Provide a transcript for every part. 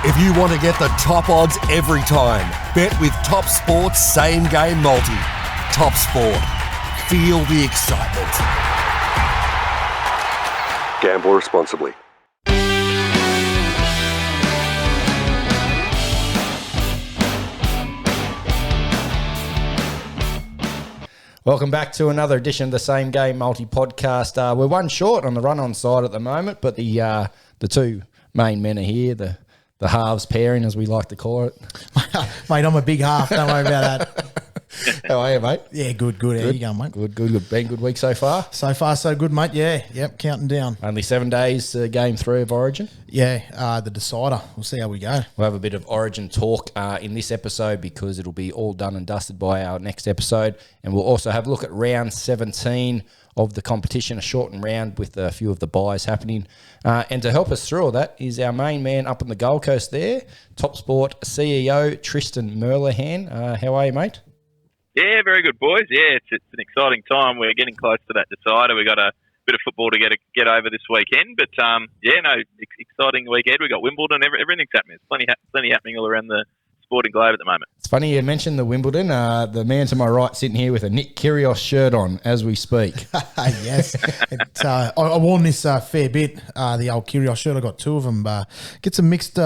If you want to get the top odds every time, bet with TopSport's Same Game Multi. TopSport. Feel the excitement. Gamble responsibly. Welcome back to another edition of the Same Game Multi Podcast. We're one short on the run-on side at the moment, but the two main men are here, the halves pairing, as we like to call it. Mate, I'm a big half. Don't worry about that. How are you, mate? Yeah, good. How you going, mate? Good. Been a good week so far? So far, so good, mate. Yeah, yep, counting down. Only 7 days to Game 3 of Origin. Yeah, the decider. We'll see how we go. We'll have a bit of Origin talk in this episode because it'll be all done and dusted by our next episode. And we'll also have a look at round 17 of the competition, a shortened round with a few of the buys happening. And to help us through all that is our main man up on the Gold Coast there, TopSport CEO Tristan Merlehan. How are you, mate? Yeah, very good, boys. Yeah, it's an exciting time. We're getting close to that decider. We've got a bit of football to get over this weekend. But, exciting weekend. We've got Wimbledon. Everything's happening. There's plenty happening all around the sporting globe at the moment. It's funny you mentioned the Wimbledon. The man to my right sitting here with a Nick Kyrgios shirt on as we speak. Yes. I worn this fair bit, the old Kyrgios shirt. I got two of them. Get some mixed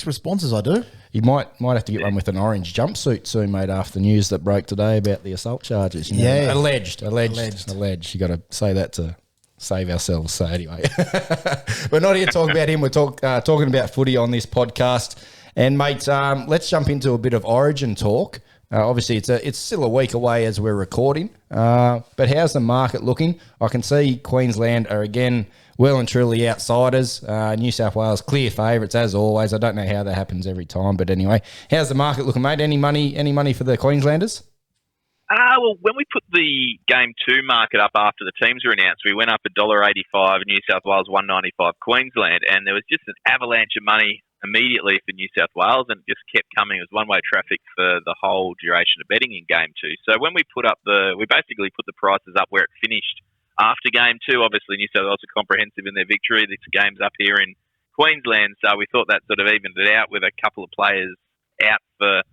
responses, I do. You might have to get one with an orange jumpsuit soon, mate, after the news that broke today about the assault charges. You know? Yeah. Alleged. You got to say that to save ourselves. So anyway, we're not here to talk about him. We're talking about footy on this podcast. And, mate, let's jump into a bit of Origin talk. Obviously, it's still a week away as we're recording. But how's the market looking? I can see Queensland are, again, well and truly outsiders. New South Wales, clear favourites, as always. I don't know how that happens every time. But anyway, how's the market looking, mate? Any money for the Queenslanders? Well, when we put the Game 2 market up after the teams were announced, we went up $1.85 New South Wales, $1.95 Queensland, and there was just an avalanche of money immediately for New South Wales, and it just kept coming. It was one-way traffic for the whole duration of betting in Game 2. So when we we basically put the prices up where it finished after Game 2. Obviously, New South Wales are comprehensive in their victory. This game's up here in Queensland, so we thought that sort of evened it out with a couple of players out for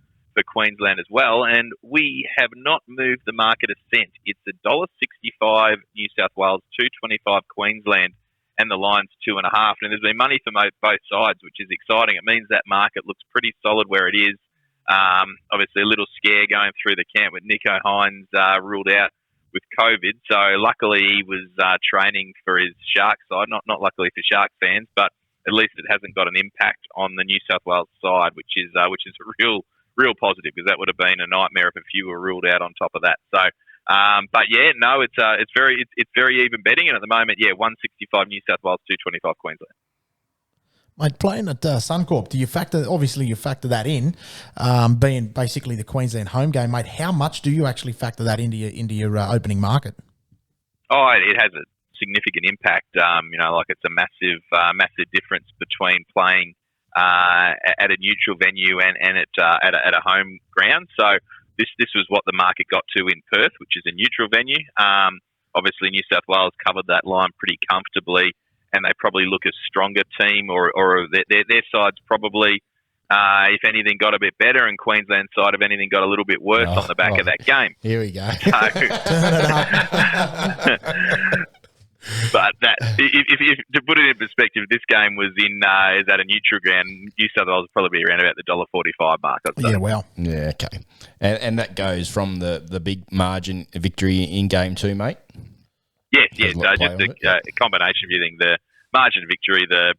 Queensland as well. And we have not moved the market a cent. It's $1.65 New South Wales, $2.25 Queensland, and the line's 2.5. And there's been money for both sides, which is exciting. It means that market looks pretty solid where it is. Obviously, a little scare going through the camp with Nico Hines ruled out with COVID. So luckily he was training for his Shark side. Not luckily for Shark fans, but at least it hasn't got an impact on the New South Wales side, which is a real positive, because that would have been a nightmare if a few were ruled out on top of that. So, it's very even betting, and at the moment, 165 New South Wales, 225 Queensland. Mate, playing at Suncorp, do you factor that in, being basically the Queensland home game, mate? How much do you actually factor that into your opening market? Oh, it has a significant impact. It's a massive difference between playing at a neutral venue and at a home ground. So this was what the market got to in Perth, which is a neutral venue. Obviously, New South Wales covered that line pretty comfortably, and they probably look a stronger team, or their side's probably, if anything, got a bit better, and Queensland's side, if anything, got a little bit worse on the back of that game. Here we go. So, turn it up. But if to put it in perspective, this game was is at a neutral ground. New South Wales would probably be around about the $1.45 mark, I'd say. Yeah, well. Yeah, okay. And that goes from the big margin victory in Game 2, mate? Yes. So just a combination of everything. The margin of victory, our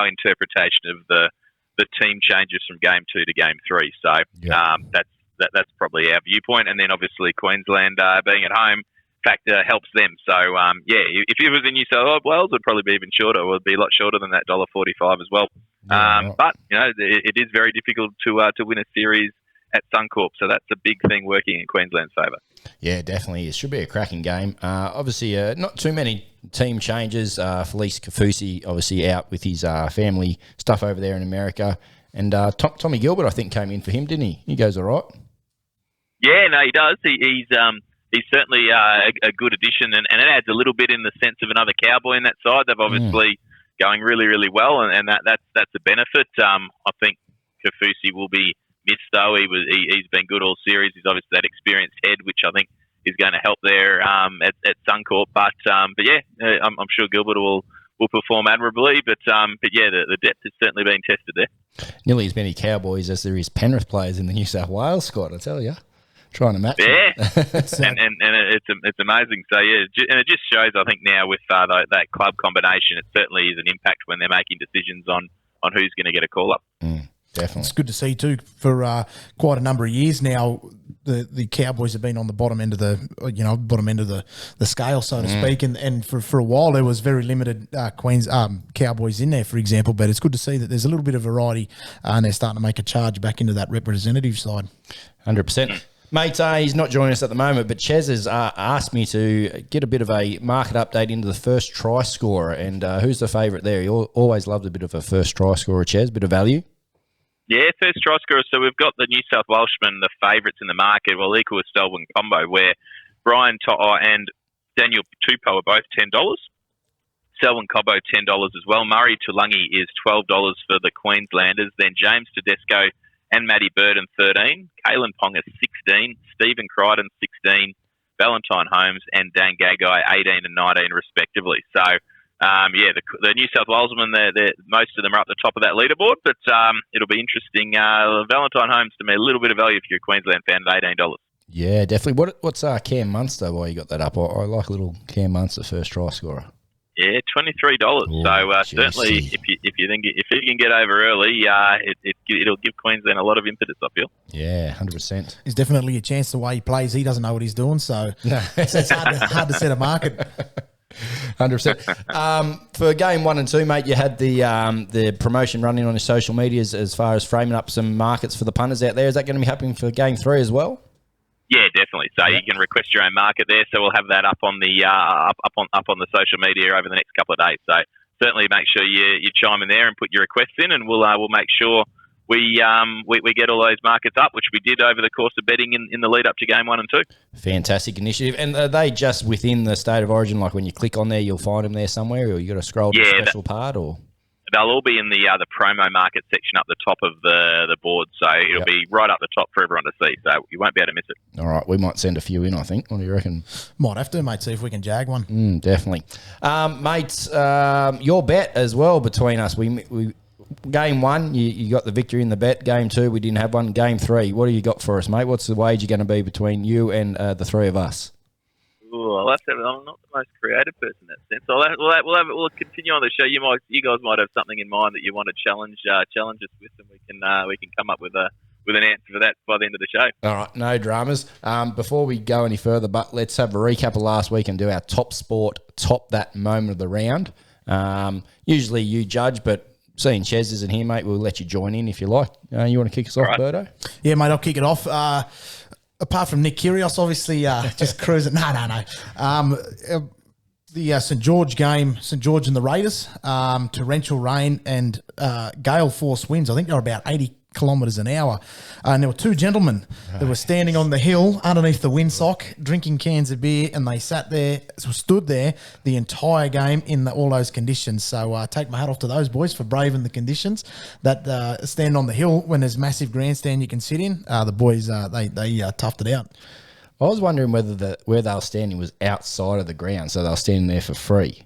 interpretation of the team changes from Game 2 to Game 3. So that's probably our viewpoint. And then obviously Queensland being at home factor helps them. So, if it was in New South Wales, it would probably be even shorter. It would be a lot shorter than that $1.45 as well. But, it is very difficult to win a series at Suncorp, so that's a big thing working in Queensland's favour. Yeah, definitely. It should be a cracking game. Obviously, not too many team changes. Felice Kafusi obviously out with his family stuff over there in America. And Tommy Gilbert, I think, came in for him, didn't he? He goes all right. Yeah, no, he does. He's certainly a good addition, and it adds a little bit in the sense of another cowboy in that side. They've obviously going really, really well, and that's a benefit. I think Kafusi will be missed though. He's been good all series. He's obviously that experienced head, which I think is going to help there at Suncorp. But yeah, I'm sure Gilbert will perform admirably. But yeah, the depth has certainly been tested there. Nearly as many Cowboys as there is Penrith players in the New South Wales squad, I tell you. Trying to match. Yeah, and it's amazing. So yeah, and it just shows, I think, now with that club combination, it certainly is an impact when they're making decisions on who's going to get a call up. Definitely, it's good to see too. For quite a number of years now, the Cowboys have been on the bottom end of the scale, so to speak. And for a while there was very limited Cowboys in there, for example. But it's good to see that there's a little bit of variety, and they're starting to make a charge back into that representative side. 100%. Mate, he's not joining us at the moment, but Ches has asked me to get a bit of a market update into the first try scorer, and who's the favourite there? He always loved a bit of a first try scorer, Ches, bit of value. Yeah, first try scorer. So we've got the New South Welshmen, the favourites in the market, well, equal with Selwyn Combo, where Brian To'o and Daniel Tupou are both $10. Selwyn Combo, $10 as well. Murray Tulangi is $12 for the Queenslanders. Then James Tedesco and Matty Burden, 13. Kalen Ponga, 16. Stephen Crichton, 16. Valentine Holmes and Dan Gagai, 18 and 19 respectively. So, yeah, the New South Walesmen, most of them are up the top of that leaderboard, but it'll be interesting. Valentine Holmes, to me, a little bit of value if you're a Queensland fan at $18. Yeah, definitely. What's Cam Munster, why you got that up? I like a little Cam Munster first try scorer. Yeah, $23. So certainly, if you can get over early, it'll give Queensland a lot of impetus, I feel. Yeah, 100%. There's definitely a chance the way he plays, he doesn't know what he's doing, so it's hard to set a market. 100%. For game 1 and 2, mate, you had the promotion running on your social medias as far as framing up some markets for the punters out there. Is that going to be happening for game 3 as well? Yeah, definitely. So you can request your own market there. So we'll have that up on the up on the social media over the next couple of days. So certainly make sure you chime in there and put your requests in, and we'll make sure we get all those markets up, which we did over the course of betting in the lead up to game 1 and 2. Fantastic initiative. And are they just within the state of origin? Like when you click on there, you'll find them there somewhere, or you got to scroll to a special part, or? They'll all be in the promo market section up the top of the board, so it'll be right up the top for everyone to see, so you won't be able to miss it. All right, we might send a few in, I think. What do you reckon? Might have to, mate, see if we can jag one. Definitely. Mates, your bet as well between us. We game 1, you got the victory in the bet. Game 2, we didn't have one. Game 3, what do you got for us, mate? What's the wager going to be between you and the three of us? I'll have to have, I'm not the most creative person in that sense. We'll continue on the show. You guys might have something in mind that you want to challenge us with, and we can come up with an answer for that by the end of the show. All right, no dramas. Before we go any further, but let's have a recap of last week and do our TopSport top that moment of the round. Usually you judge, but seeing Ches isn't here, mate, we'll let you join in if you like. You want to kick us off, Birdo? Yeah, mate, I'll kick it off. Apart from Nick Kyrgios, obviously, just cruising. No. The St. George game, St. George and the Raiders, torrential rain and gale force winds. I think they were about 80 kilometres an hour. And there were two gentlemen that were standing on the hill underneath the windsock, drinking cans of beer, and they stood there the entire game in all those conditions. So take my hat off to those boys for braving the conditions that stand on the hill when there's massive grandstand you can sit in. The boys, they toughed it out. I was wondering whether where they were standing was outside of the ground, so they were standing there for free.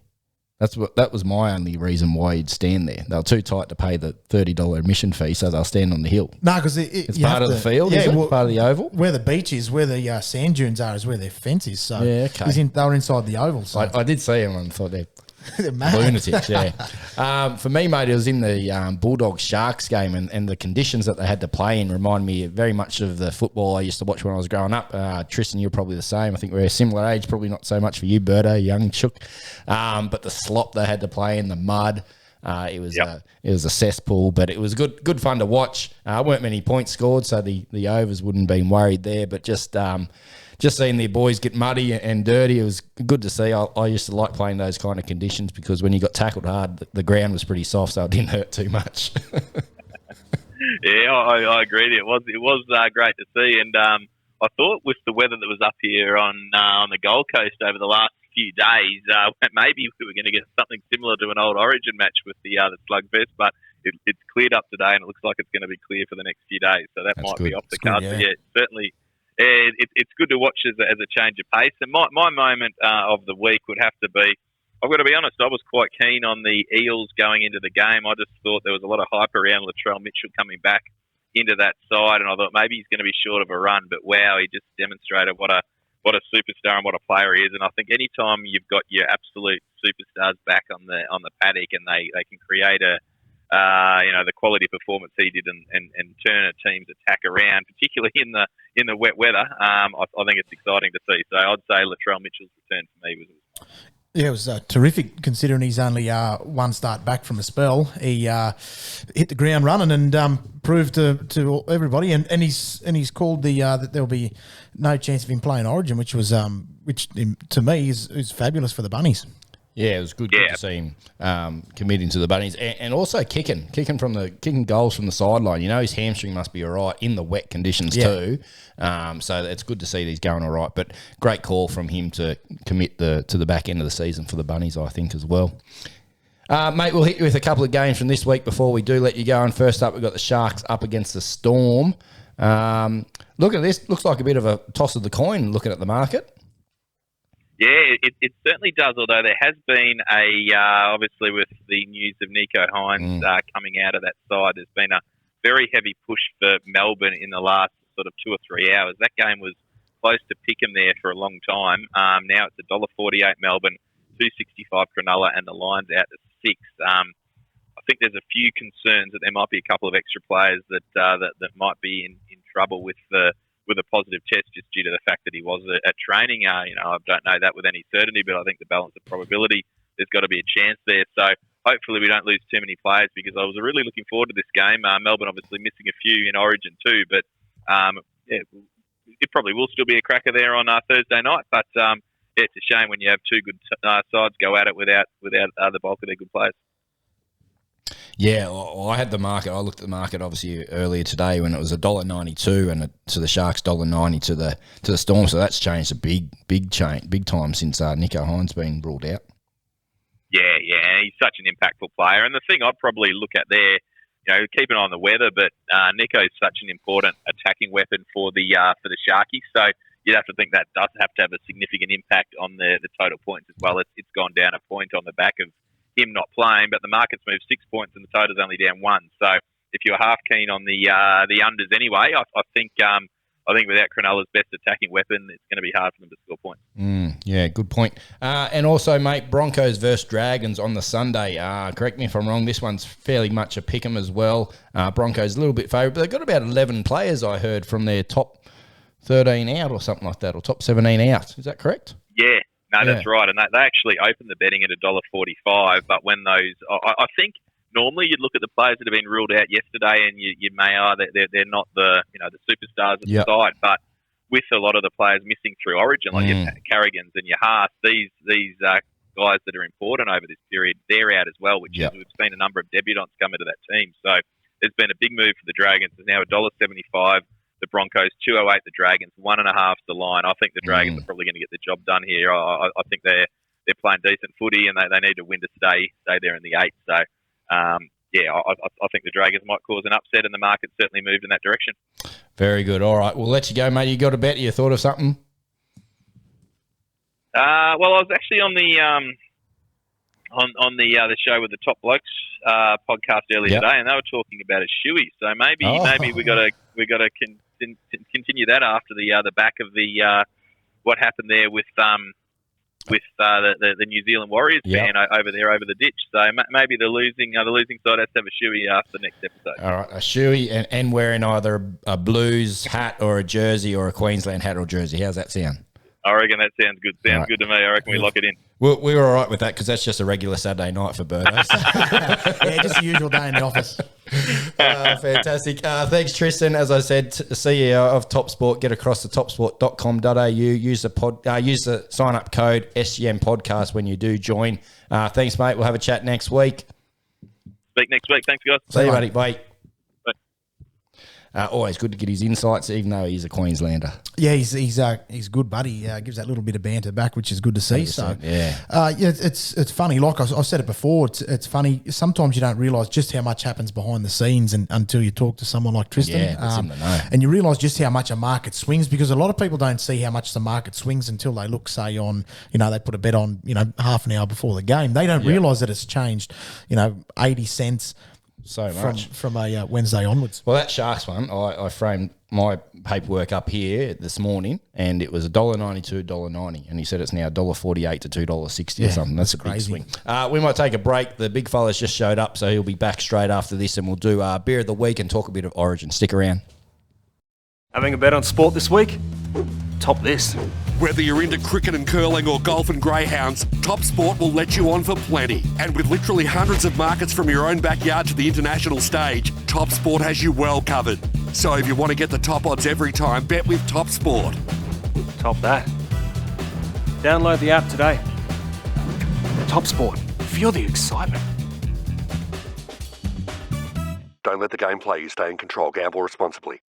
That was my only reason why you'd stand there. They were too tight to pay the $30 admission fee, so they'll stand on the hill. No, because it's part of the field, is it? Part of the oval? Where the beach is, where the sand dunes are, is where their fence is. So yeah, okay. They were inside the oval. So. I did see them and thought they're lunatics, yeah. For me, mate, it was in the Bulldogs-Sharks game, and the conditions that they had to play in remind me very much of the football I used to watch when I was growing up. Tristan, you're probably the same. I think we're a similar age, probably not so much for you, Birdo, young chook. But the slop they had to play in, the mud, it was a cesspool, but it was good fun to watch. Weren't many points scored, so the overs wouldn't have been worried there, but just seeing the boys get muddy and dirty, it was good to see. I used to like playing those kind of conditions because when you got tackled hard, the ground was pretty soft, so it didn't hurt too much. Yeah, I agree. It was great to see, and I thought with the weather that was up here on the Gold Coast over the last few days, maybe we were going to get something similar to an old Origin match with the slugfest, but it's cleared up today, and it looks like it's going to be clear for the next few days. So that might be off the cards. But yeah, certainly, it's good to watch as a change of pace. And my moment of the week would have to be, I've got to be honest, I was quite keen on the Eels going into the game. I just thought there was a lot of hype around Latrell Mitchell coming back into that side, and I thought maybe he's going to be short of a run, but wow, he just demonstrated what a superstar and what a player he is. And I think any time you've got your absolute superstars back on the paddock and they can create the quality performance he did and turn a team's attack around, particularly in the wet weather, I think it's exciting to see. So I'd say Latrell Mitchell's return for me was. Yeah, it was terrific considering he's only one start back from a spell. He hit the ground running and proved to everybody, and he's called that there'll be no chance of him playing Origin, which to me is fabulous for the Bunnies. Yeah, it was good to see him committing to the Bunnies and also kicking goals from the sideline. You know, his hamstring must be all right in the wet conditions too. So it's good to see that he's going all right. But great call from him to commit to the back end of the season for the Bunnies, I think, as well. Mate, we'll hit you with a couple of games from this week before we do let you go. And first up, we've got the Sharks up against the Storm. Look at this. Looks like a bit of a toss of the coin looking at the market. Yeah, it certainly does, although there has been obviously with the news of Nico Hines coming out of that side, there's been a very heavy push for Melbourne in the last sort of 2 or 3 hours. That game was close to Pickham there for a long time. Now it's $1.48 Melbourne, $2.65 Cronulla, and the line's out at 6. I think there's a few concerns that there might be a couple of extra players that might be in trouble with a positive test just due to the fact that he was at training. I don't know that with any certainty, but I think the balance of probability, there's got to be a chance there. So hopefully we don't lose too many players because I was really looking forward to this game. Melbourne obviously missing a few in Origin too, but it probably will still be a cracker there on Thursday night. But it's a shame when you have two good sides go at it without the bulk of their good players. Yeah, I had the market. I looked at the market obviously earlier today when it was $1.92 and to the Sharks $1.90 to the Storm. So that's changed a big time since Nico Hines being ruled out. Yeah, he's such an impactful player. And the thing I'd probably look at there, keep an eye on the weather, but Nico's such an important attacking weapon for the Sharkies. So you'd have to think that does have to have a significant impact on the total points as well. It's gone down a point on the back of him not playing, but the market's moved 6 points and the total's only down 1. So if you're half keen on the unders anyway, I think without Cronulla's best attacking weapon, it's going to be hard for them to score points. Yeah, good point. And also, mate, Broncos versus Dragons on the Sunday. Correct me if I'm wrong, this one's fairly much a pick'em as well. Broncos a little bit favourite, but they've got about 11 players, I heard, from their top 13 out or something like that, or top 17 out. Is that correct? Yeah. No, that's right. And they actually opened the betting at $1.45. But when those, I think normally you'd look at the players that have been ruled out yesterday, and you may they're not the superstars of the side. But with a lot of the players missing through Origin, like your Carrigans and your Haas, these guys that are important over this period, they're out as well. Which is, we've seen a number of debutants come into that team. So there's been a big move for the Dragons. It's now $1.75. The Broncos, $2.08 the Dragons, 1.5 the line. I think the Dragons are probably going to get the job done here. I think they're playing decent footy and they need to win to stay there in the 8. So, I think the Dragons might cause an upset and the market certainly moved in that direction. Very good. All right, we'll let you go, mate. You got a bet? You thought of something? Well, I was actually on the show with the Top Blokes podcast earlier today, and they were talking about a shoey. So maybe we got to continue that after the back of the what happened there with the New Zealand Warriors fan over there over the ditch. So maybe the losing side has to have a shoey after the next episode. All right, a shoey and wearing either a Blues hat or a jersey or a Queensland hat or jersey. How's that sound? I reckon that sounds good. Sounds good to me. I reckon we lock it in. We were all right with that because that's just a regular Saturday night for birthdays. Just a usual day in the office. Fantastic. Thanks, Tristan. As I said, CEO of TopSport. Get across to topsport.com.au. Use the sign-up code SGM Podcast when you do join. Thanks, mate. We'll have a chat next week. Speak next week. Thanks, guys. See you, buddy. Bye. Always good to get his insights, even though he's a Queenslander. Yeah, he's good, buddy. Gives that little bit of banter back, which is good to see. So, it's funny. Like I've said it before, it's funny. Sometimes you don't realise just how much happens behind the scenes until you talk to someone like Tristan. Yeah, that's him to know. And you realise just how much a market swings, because a lot of people don't see how much the market swings until they look, say, on, they put a bet on, half an hour before the game. They don't realise that it's changed, 80 cents. So much. From a Wednesday onwards. Well, that Sharks one, I framed my paperwork up here this morning, and it was $1.92, $1.90, and he said it's now $1.48 to $2.60 or something. That's a big swing. We might take a break. The big fella's just showed up, so he'll be back straight after this, and we'll do Beer of the Week and talk a bit of Origin. Stick around. Having a bet on sport this week? Top this. Whether you're into cricket and curling or golf and greyhounds, TopSport will let you on for plenty. And with literally hundreds of markets from your own backyard to the international stage, TopSport has you well covered. So if you want to get the top odds every time, bet with TopSport. Top that. Download the app today. TopSport. Feel the excitement. Don't let the game play you. Stay in control. Gamble responsibly.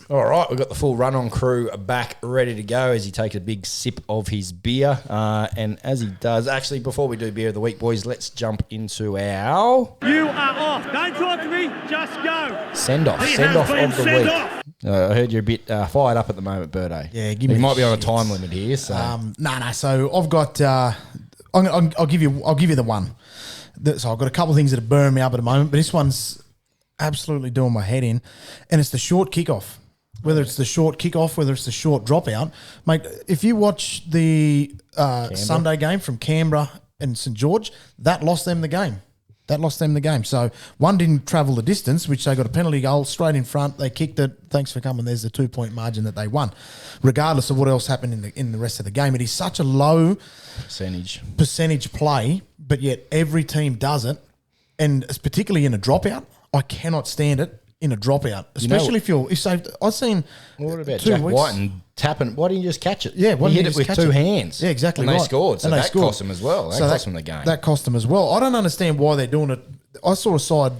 All right, we've got the full run-on crew back ready to go as he takes a big sip of his beer. And as he does, actually, before we do Beer of the Week, boys, let's jump into our... You are off. Don't talk to me. Just go. Send-off of the week. I heard you're a bit fired up at the moment, Birdo. Yeah, give me. You might be on a time limit here. So. No. So I've got... I'll give you the one. So I've got a couple of things that are burning me up at the moment, but this one's absolutely doing my head in, and it's the short kickoff. Whether it's the short kickoff, whether it's the short dropout, mate. If you watch the Sunday game from Canberra and St George, that lost them the game. So one didn't travel the distance, which they got a penalty goal straight in front. They kicked it. Thanks for coming. There's the 2-point margin that they won, regardless of what else happened in the rest of the game. It is such a low percentage play, but yet every team does it, and it's particularly in a dropout. I cannot stand it. In a dropout, especially if saved. I've seen. What about Jack White and tapping? Why didn't you just catch it? Yeah, why didn't you hit it with two hands? Yeah, exactly. And right. they scored, so and that cost them as well. That cost them the game. That cost them as well. I don't understand why they're doing it. I saw a side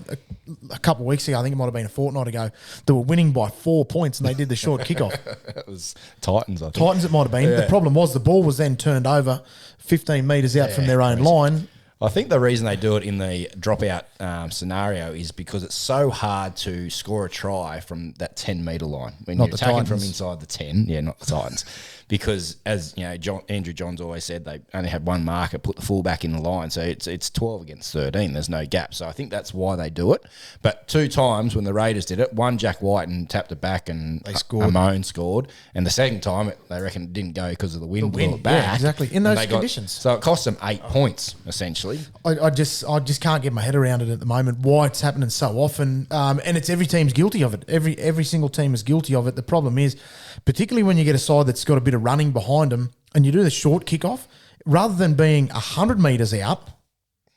a couple of weeks ago. I think it might have been a fortnight ago. They were winning by 4 points, and they did the short kickoff. It was Titans, I think. Titans, it might have been. Yeah. The problem was the ball was then turned over 15 metres out from their own line. I think the reason they do it in the dropout scenario is because it's so hard to score a try from that 10-metre line when you're attacking from inside the 10. Yeah, not the Titans. Because, as Andrew Johns always said, they only had one marker, put the fullback in the line, so it's 12 against 13. There's no gap, so I think that's why they do it. But 2 times when the Raiders did it, one Jack White and tapped it back, and they scored. Amon scored, and the second time they reckon it didn't go because of the wind blew it back. Yeah, exactly in those conditions. So it cost them 8 points essentially. I just can't get my head around it at the moment. Why it's happening so often, and it's every team's guilty of it. Every single team is guilty of it. The problem is, particularly when you get a side that's got a bit of running behind them, and you do the short kickoff, rather than being 100 metres out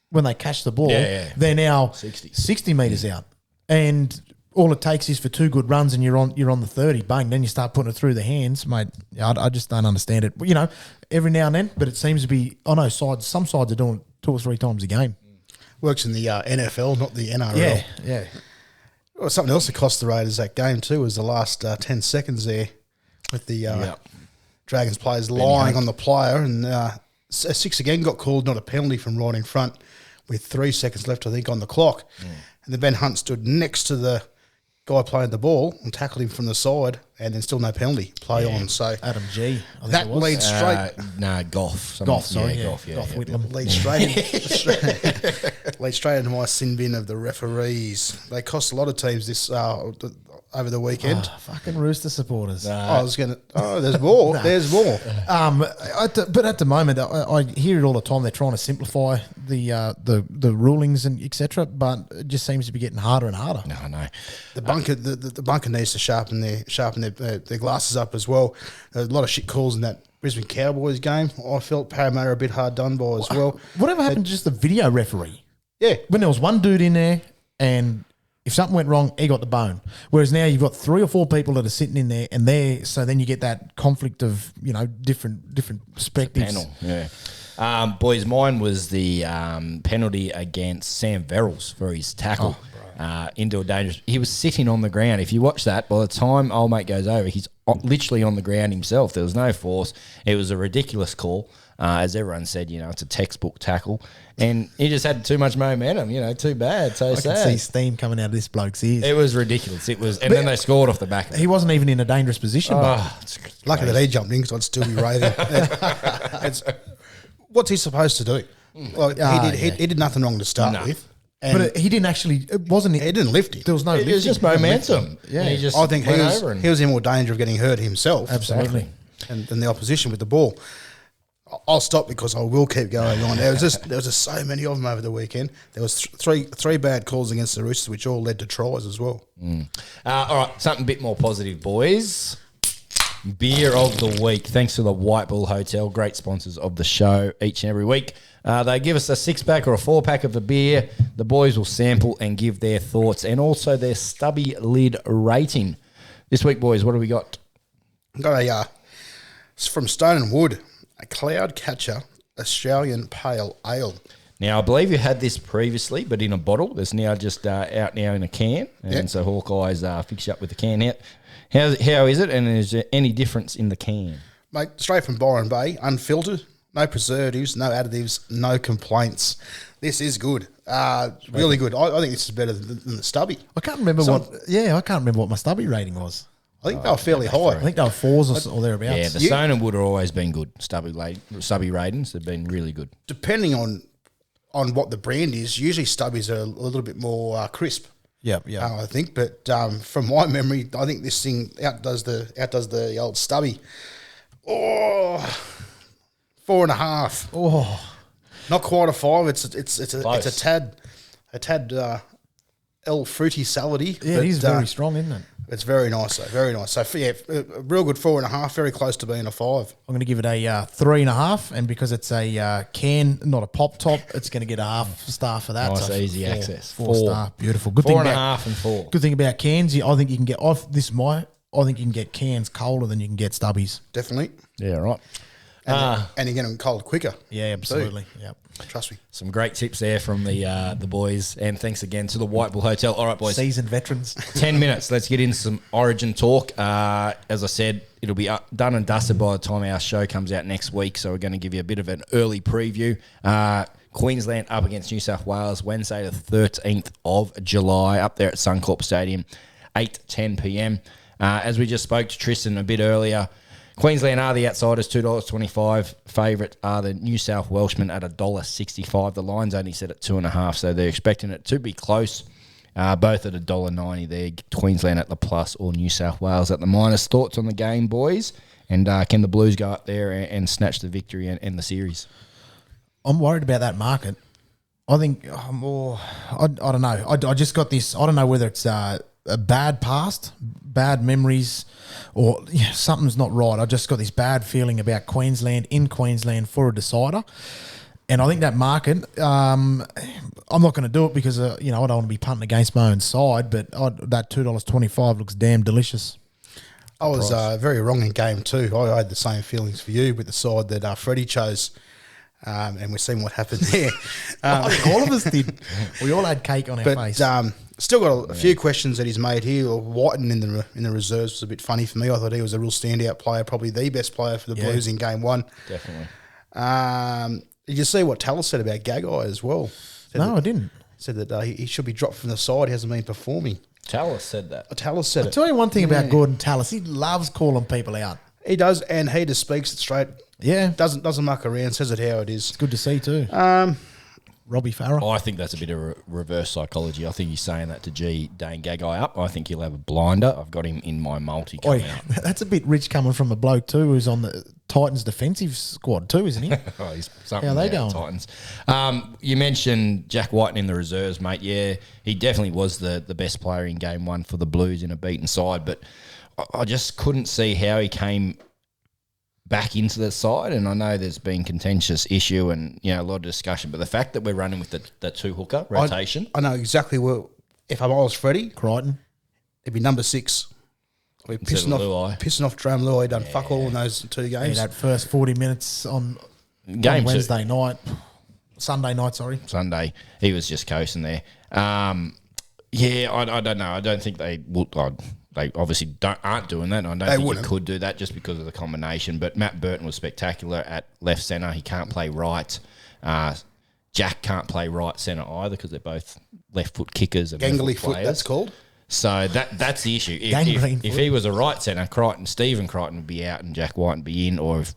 when they catch the ball, they're now 60 metres out, and all it takes is for 2 good runs, and you're on the 30. Bang! Then you start putting it through the hands, mate. I just don't understand it. Every now and then, but it seems to be. I know some sides are doing it 2 or 3 times a game. Works in the NFL, not the NRL. Yeah. Well, something else that cost the Raiders that game too was the last 10 seconds there with the Dragons players lying on the player, and a 6 again got called, not a penalty, from right in front with 3 seconds left, I think, on the clock. And then Ben Hunt stood next to the guy playing the ball and tackled him from the side, and then still no penalty play on. So Adam G. I think that it was. leads straight. Goff. Goff Whitlam. Leads straight into my sin bin of the referees. They cost a lot of teams this over the weekend. Fucking Rooster supporters. There's more. There's more. But at the moment, I hear it all the time. They're trying to simplify the rulings and etc. But it just seems to be getting harder and harder. No, I know. The bunker needs to sharpen their glasses up as well. A lot of shit calls in that Brisbane Cowboys game. I felt Parramatta a bit hard done by as well. Whatever happened to just the video referee? Yeah. When there was one dude in there, and if something went wrong, he got the bone. Whereas now you've got 3 or 4 people that are sitting in there, and so then you get that conflict of different perspectives. Panel, yeah. Boys, mine was the penalty against Sam Verrills for his tackle. into a dangerous. He was sitting on the ground. If you watch that, by the time old mate goes over, he's literally on the ground himself. There was no force. It was a ridiculous call. As everyone said, it's a textbook tackle. And he just had too much momentum, too bad. So sad. I can see steam coming out of this bloke's ears. It was ridiculous. And then they scored off the back of it. He wasn't even in a dangerous position. It's lucky that he jumped in because I'd still be raving. What's he supposed to do? Well, he did nothing wrong to start with. But he didn't actually. It wasn't. He didn't lift him. There was no. It was just momentum. Yeah, I think he was in more danger of getting hurt himself. Absolutely. And the opposition with the ball. I'll stop because I will keep going on. There was just so many of them over the weekend. There was three bad calls against the Roosters, which all led to tries as well. All right, something a bit more positive, boys. Beer of the week. Thanks to the Whitebull Hotel, great sponsors of the show each and every week. They give us a 6-pack or a 4-pack of the beer. The boys will sample and give their thoughts and also their stubby lid rating. This week, boys, what do we got? Got it's from Stone and Wood. A Cloud Catcher Australian Pale Ale. Now, I believe you had this previously, but in a bottle. There's now just out now in a can. And so Hawkeye's fixed you up with the can out. How is it? And is there any difference in the can? Mate, straight from Byron Bay, unfiltered, no preservatives, no additives, no complaints. This is good. Really good. I think this is better than the stubby. I can't remember what my stubby rating was. I think they were fairly high. I think they were 4s or thereabouts. Yeah, the Stone and Wood have always been good. Stubby ratings have been really good. Depending on what the brand is, usually stubbies are a little bit more crisp. Yeah. I think, but from my memory, I think this thing outdoes the old stubby. 4.5. Oh, not quite a 5. It's a tad fruity salady. Yeah, it is very strong, isn't it? It's very nice, though. Very nice. So, yeah, a real good 4.5, very close to being a 5. I'm going to give it a 3.5, and because it's a can, not a pop top, it's going to get a half star for that. Nice, so easy access. 4 star, beautiful. Good 4.5 and 4. Good thing about cans, I think you can get off this. I think you can get cans colder than you can get stubbies. Definitely. Yeah, right. And you get them cold quicker. Yeah, absolutely. Yep. Trust me. Some great tips there from the boys, and thanks again to the Whitebull Hotel. All right, boys. Seasoned veterans. 10 minutes. Let's get into some Origin talk. As I said, it'll be done and dusted by the time our show comes out next week, so we're going to give you a bit of an early preview. Queensland up against New South Wales, Wednesday the 13th of July, up there at Suncorp Stadium, 8:10 p.m. As we just spoke to Tristan a bit earlier, Queensland are the outsiders, $2.25. Favourite are the New South Welshmen at $1.65. The line's only set at 2.5, so they're expecting it to be close. Both at $1.90 there. Queensland at the plus or New South Wales at the minus. Thoughts on the game, boys? And can the Blues go up there and snatch the victory and the series? I'm worried about that market. I think I don't know. I just got this. I don't know whether it's a bad past, bad memories, or something's not right. I just got this bad feeling about Queensland in Queensland for a decider. And I think that market, I'm not going to do it because, I don't want to be punting against my own side, but that $2.25 looks damn delicious. I was very wrong in game 2. I had the same feelings for you with the side that Freddie chose. And we've seen what happened there. I think all of us did. We all had cake on our face. Still got a few questions that he's made here. Whiten in the reserves was a bit funny for me. I thought he was a real standout player, probably the best player for the Blues in game 1. Definitely. Did you see what Tallis said about Gagai as well? I didn't. Said that he should be dropped from the side. He hasn't been performing. Tallis said that. Tallis said I'll tell you one thing about Gordon Tallis. He loves calling people out. He does, and he just speaks it straight. Yeah. Doesn't muck around, says it how it is. It's good to see too. Robbie Farah. I think that's a bit of reverse psychology. I think he's saying that to Dane Gagai up. I think he'll have a blinder. I've got him in my multi coming out. That's a bit rich coming from a bloke too who's on the Titans defensive squad too, isn't he? He's something. How they going? Titans. You mentioned Jack Whiten in the reserves, mate. Yeah, he definitely was the best player in game 1 for the Blues in a beaten side, but I just couldn't see how he came back into the side, and I know there's been contentious issue and a lot of discussion, but the fact that we're running with the 2-hooker rotation, I know exactly where. If I was Freddie Crichton, it'd be number 6. We're pissing off Drum Luai. Done fuck all in those 2 games. that first 40 minutes on Sunday night, he was just coasting there. Yeah, I don't know. I don't think they will. They obviously aren't doing that. And I don't think wouldn't. you could do that just because of the combination. But Matt Burton was spectacular at left centre. He can't play right. Jack can't play right centre either because they're both left foot kickers and Gangly left foot foot, players. that's called. So that's the issue. Gangrene If foot. he was a right centre, Stephen Crichton would be out and Jack White would be in, or if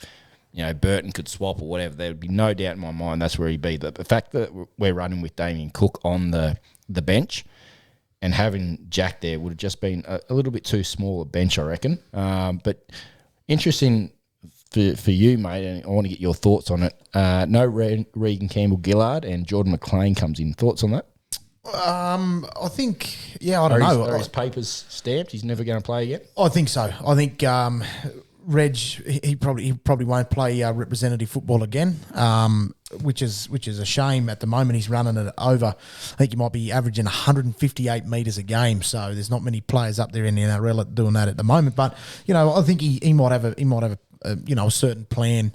Burton could swap or whatever, there would be no doubt in my mind that's where he'd be. But the fact that we're running with Damien Cook on the bench and having Jack there would have just been a little bit too small a bench, I reckon. But interesting for you, mate, and I want to get your thoughts on it. No Regan Campbell-Gillard and Jordan McLean comes in. Thoughts on that? I think, I don't know. Are his papers stamped? He's never going to play again? I think so. I think Reg, he probably won't play representative football again, which is a shame. At the moment, he's running it over. I think he might be averaging 158 metres a game. So there's not many players up there in the NRL doing that at the moment. But I think he might have a certain plan.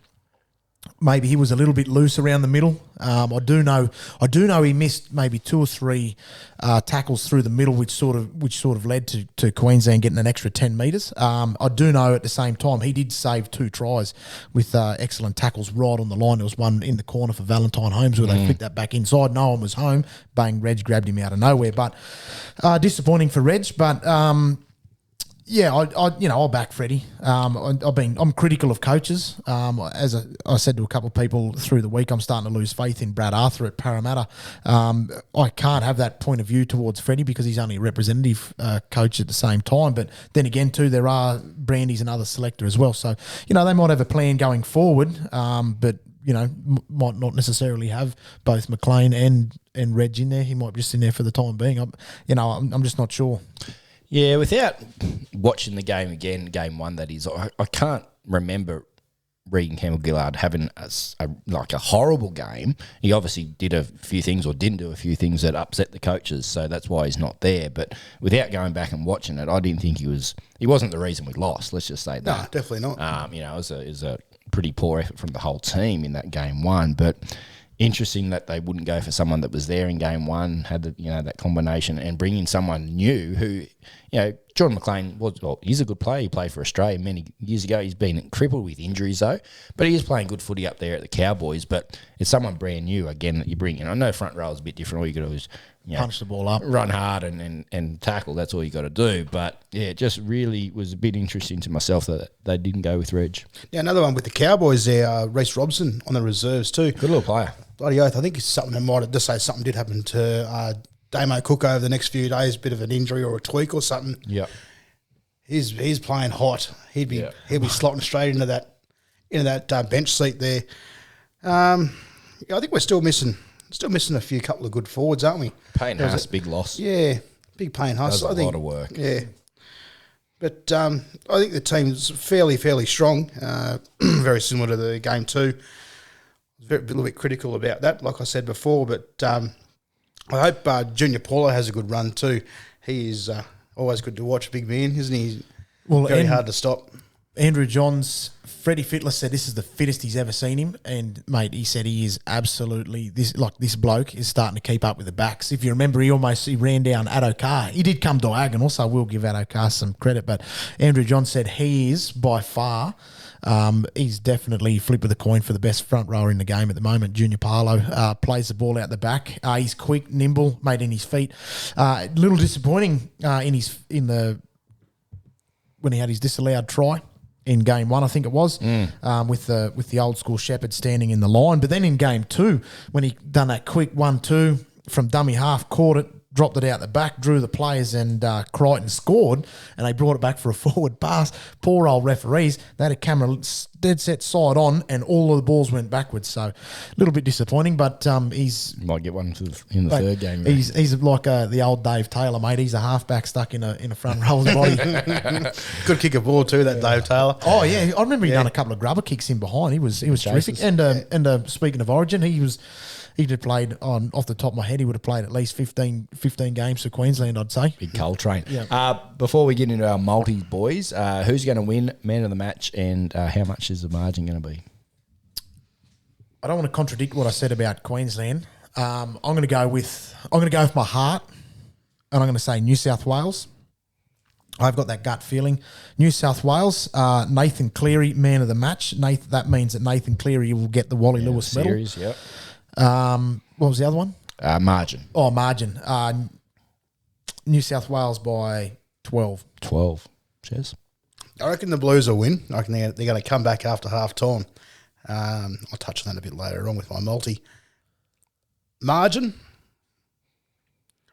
Maybe he was a little bit loose around the middle. I do know he missed maybe 2 or 3 tackles through the middle, which sort of led to Queensland getting an extra 10 metres. I do know at the same time he did save 2 tries with excellent tackles right on the line. There was one in the corner for Valentine Holmes where they flicked that back inside. No one was home. Bang, Reg grabbed him out of nowhere. But disappointing for Reg. But I'll back Freddie. I'm critical of coaches. As I said to a couple of people through the week, I'm starting to lose faith in Brad Arthur at Parramatta. I can't have that point of view towards Freddie because he's only a representative coach at the same time. But then again, too, there are Brandy's another selector as well. So they might have a plan going forward, but might not necessarily have both McLean and Reg in there. He might be just in there for the time being. I'm just not sure. Yeah, without watching the game again, game 1 that is, I can't remember Regan Campbell-Gillard having a horrible game. He obviously did a few things or didn't do a few things that upset the coaches, so that's why he's not there. But without going back and watching it, I didn't think he wasn't the reason we lost, let's just say that. No, definitely not. It was a pretty poor effort from the whole team in that game 1, but interesting that they wouldn't go for someone that was there in game 1, had that combination, and bring in someone new who, Jordan McLean he's a good player. He played for Australia many years ago. He's been crippled with injuries though, but he is playing good footy up there at the Cowboys. But it's someone brand new again that you bring in. I know front row is a bit different. All you got to do is punch the ball up, run hard, and tackle. That's all you got to do. But yeah, it just really was a bit interesting to myself that they didn't go with Reg. Yeah, another one with the Cowboys there, Reece Robson on the reserves too. Good little player. Bloody oath. I think it's something that might have just say something did happen to Damo Cook over the next few days, bit of an injury or a tweak or something. Yeah. He's playing hot. He'll be slotting straight into that bench seat there. I think we're still missing a few couple of good forwards, aren't we? Payne Haas, big loss. Yeah, big Payne Haas. Does a lot of work. Yeah. But I think the team's fairly strong, very similar to the game 2. A little bit critical about that, like I said before, but I hope Junior Paulo has a good run too. He is always good to watch, big man, isn't he? Very hard to stop. Andrew Johns, Freddie Fittler said this is the fittest he's ever seen him, and mate, he said he is absolutely this bloke is starting to keep up with the backs. If you remember, he ran down Addo Carr. He did come diagonal, so I will give Addo Carr some credit, but Andrew Johns said he is by far. He's definitely flip of the coin for the best front rower in the game at the moment. Junior Paulo plays the ball out the back. He's quick, nimble, made in his feet. Little disappointing when he had his disallowed try in game 1, I think it was, with the old school Shepherd standing in the line. But then in game 2, when he done that quick 1-2 from dummy half, caught it, dropped it out the back, drew the players, and Crichton scored, and they brought it back for a forward pass. Poor old referees. They had a camera dead set side on, and all of the balls went backwards. So a little bit disappointing, but he's... Might get one in the third game. He's like the old Dave Taylor, mate. He's a halfback stuck in a front row's body. Good kick of ball too, that Dave Taylor. Oh, yeah. I remember he done a couple of grubber kicks in behind. He was terrific. And speaking of Origin, he'd have played, off the top of my head, he would have played at least 15 games for Queensland, I'd say. Big Coltrane. Yeah. Before we get into our multis, boys, who's going to win man of the match, and how much is the margin going to be? I don't want to contradict what I said about Queensland. I'm going to go with my heart, and I'm going to say New South Wales. I've got that gut feeling. New South Wales, Nathan Cleary, man of the match. That means that Nathan Cleary will get the Wally Lewis medal. Series, yep. What was the other one? Margin. Oh, margin. New South Wales by 12. 12. Cheers. I reckon the Blues will win. I reckon they're going to come back after half time. I'll touch on that a bit later on with my multi. Margin.